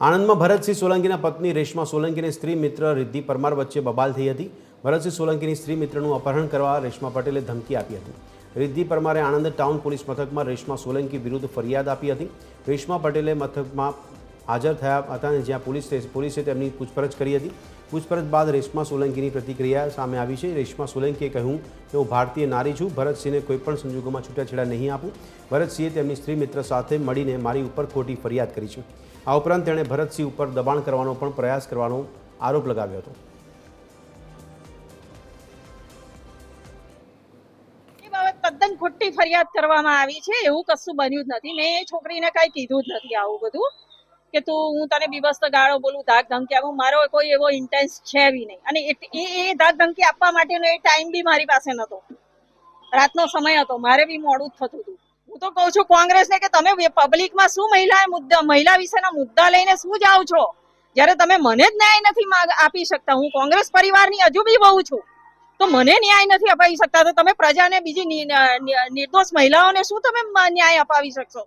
આણંદમાં ભરતસિંહ સોલંકીના પત્ની રેશમા સોલંકી અને સ્ત્રી મિત્ર રિદ્ધિ પરમાર વચ્ચે બબાલ થઈ હતી। ભરતસિંહ સોલંકીની સ્ત્રી મિત્રનું અપહરણ કરવા રેશમા પટેલે ધમકી આપી હતી। રિદ્ધિ પરમારે આણંદ ટાઉન પોલીસ મથકમાં રેશમા સોલંકી વિરુદ્ધ ફરિયાદ આપી હતી। રેશમા પટેલે મથકમાં હાજર થયા હતા અને જ્યાં પોલીસે તેમની પૂછપરછ કરી હતી। પૂછપરછ બાદ રેશમા સોલંકીની પ્રતિક્રિયા સામે આવી છે। રેશમા સોલંકીએ કહ્યું કે હું ભારતીય નારી છું, ભરતસિંહને કોઈપણ સંજોગોમાં છૂટાછેડા નહીં આપું। ભરતસિંહે તેમની સ્ત્રી મિત્ર સાથે મળીને મારી ઉપર ખોટી ફરિયાદ કરી છે। આ ઉપરાંત તેણે ભરતસિંહ ઉપર દબાણ કરવાનો પણ પ્રયાસ કરવાનો આરોપ લગાવ્યો હતો। તદ્દન ખોટી ફરિયાદ કરવામાં આવી છે। એવું કશું બન્યું જ નથી। મેં એ છોકરીને કઈ કીધું જ નથી આવું બધું કે તું હું તને બીભત્સ ગાળો બોલું, ધાક ધમકી આપું। મારો કોઈ એવો ઇન્ટેન્સ છે બી નહીં અને એ ધાક ધમકી આપવા માટેનો એ ટાઈમ બી મારી પાસે નતો। રાતનો સમય હતો, મારે બી મોડું જ થતું હતું। હું તો કહું છું કોંગ્રેસને કે તમે પબ્લિકમાં શું મહિલા વિશેના મુદ્દા લઈને શું જાઓ છો, જ્યારે તમે મને જ ન્યાય નથી આપી શકતા। હું કોંગ્રેસ પરિવારની હજુ બી બહુ છું, તો મને ન્યાય નથી અપાવી શકતા, તો તમે પ્રજાને બીજી નિર્દોષ મહિલાઓને શું તમે ન્યાય અપાવી શકશો?